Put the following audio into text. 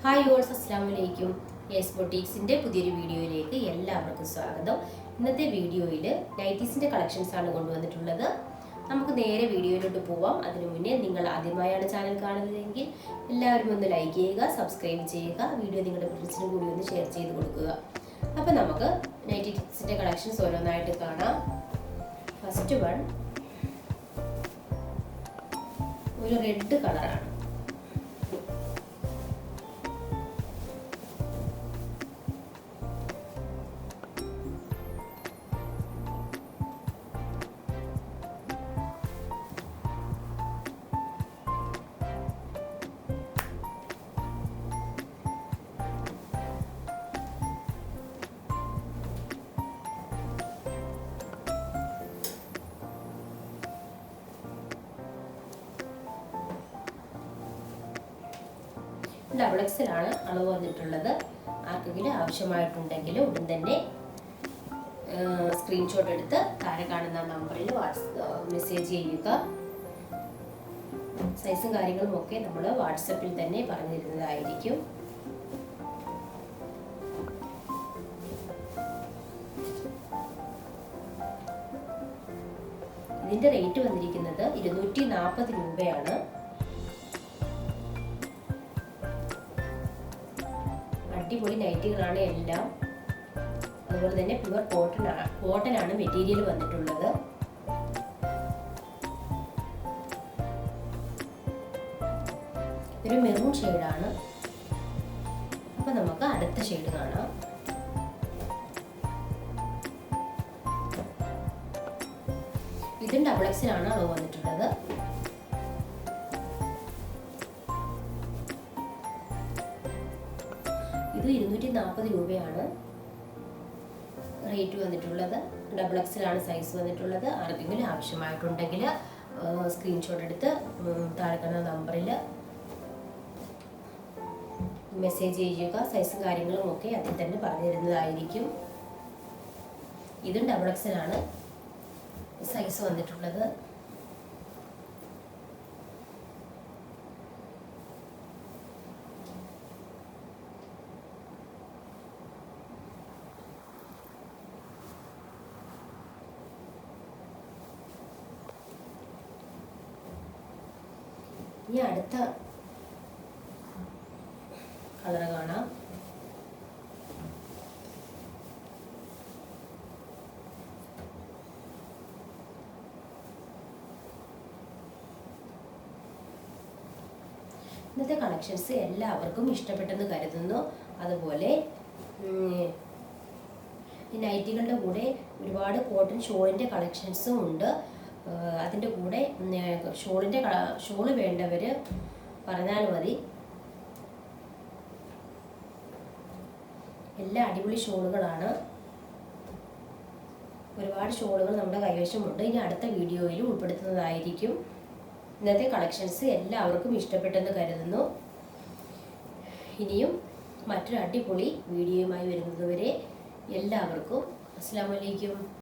Hi ഓൾസ്, അസ്സലാമു അലൈക്കും. Yes ബൊട്ടീക്സിൻ്റെ പുതിയൊരു വീഡിയോയിലേക്ക് എല്ലാവർക്കും സ്വാഗതം. ഇന്നത്തെ വീഡിയോയിൽ നൈറ്റീസിൻ്റെ കളക്ഷൻസ് ആണ് കൊണ്ടുവന്നിട്ടുള്ളത്. നമുക്ക് നേരെ വീഡിയോയിലോട്ട് പോവാം. അതിനു മുന്നേ നിങ്ങൾ ആദ്യമായാണ് ചാനൽ കാണുന്നതെങ്കിൽ എല്ലാവരും ഒന്ന് ലൈക്ക് ചെയ്യുക, സബ്സ്ക്രൈബ് ചെയ്യുക, വീഡിയോ നിങ്ങളുടെ ഫ്രണ്ട്സിനും കൂടി ഒന്ന് ഷെയർ ചെയ്ത് കൊടുക്കുക. അപ്പോൾ നമുക്ക് നൈറ്റീസിൻ്റെ കളക്ഷൻസ് ഓരോന്നായിട്ട് കാണാം. ഫസ്റ്റ് വൺ ഒരു റെഡ് കളറാണ്. ഡബിൾ എക്സലാണ് അളവ് വന്നിട്ടുള്ളത്. ആർക്കെങ്കിലും ആവശ്യമായിട്ടുണ്ടെങ്കിൽ ഉടൻ തന്നെ സ്ക്രീൻഷോട്ട് എടുത്ത് താഴെ കാണുന്ന നമ്പറിൽ മെസ്സേജ് ചെയ്യുക. സൈസും കാര്യങ്ങളും ഒക്കെ നമ്മൾ വാട്സപ്പിൽ തന്നെ പറഞ്ഞു തരുന്നതായിരിക്കും. ഇതിന്റെ റേറ്റ് വന്നിരിക്കുന്നത് 240 രൂപയാണ്. അടിപൊളി നൈറ്റികളാണ് എല്ലാം. അതുപോലെ തന്നെ പ്യുവർ കോട്ടൺ ആണ് മെറ്റീരിയൽ വന്നിട്ടുള്ളത്. ഒരു മെറൂൺ ഷെയ്ഡാണ്. അപ്പൊ നമുക്ക് അടുത്ത ഷെയ്ഡ് കാണാം. ഇതും ഡബിൾ എക്സിലാണ് അളവ് വന്നിട്ടുള്ളത്. ഇത് 240 രൂപയാണ് റേറ്റ് വന്നിട്ടുള്ളത്. ഡബിൾ എക്സിലാണ് സൈസ് വന്നിട്ടുള്ളത്. ആർക്കെങ്കിലും ആവശ്യമായിട്ടുണ്ടെങ്കിൽ സ്ക്രീൻഷോട്ട് എടുത്ത് താഴെ കാണുന്ന നമ്പറിൽ മെസ്സേജ് ചെയ്യുക. സൈസും കാര്യങ്ങളും ഒക്കെ അതിൽ തന്നെ പറഞ്ഞു തരുന്നതായിരിക്കും. ഇതും ഡബിൾ എക്സിലാണ് സൈസ് വന്നിട്ടുള്ളത്. ഇനി അടുത്ത കളർ കാണാം. ഇന്നത്തെ കളക്ഷൻസ് എല്ലാവർക്കും ഇഷ്ടപ്പെട്ടെന്ന് കരുതുന്നു. അതുപോലെ ഈ നൈറ്റികളുടെ കൂടെ ഒരുപാട് കോട്ടൺ ഷോളിൻ്റെ കളക്ഷൻസും ഉണ്ട്. അതിൻ്റെ കൂടെ ഷോള് വേണ്ടവർ പറഞ്ഞാൽ മതി. എല്ലാ അടിപൊളി ഷോളുകളാണ്. ഒരുപാട് ഷോളുകൾ നമ്മുടെ കൈവശമുണ്ട്. ഇനി അടുത്ത വീഡിയോയിൽ ഉൾപ്പെടുത്തുന്നതായിരിക്കും. ഇന്നത്തെ കളക്ഷൻസ് എല്ലാവർക്കും ഇഷ്ടപ്പെട്ടെന്ന് കരുതുന്നു. ഇനിയും മറ്റൊരു അടിപൊളി വീഡിയോയുമായി വരുന്നതുവരെ എല്ലാവർക്കും അസ്സലാമു അലൈക്കും.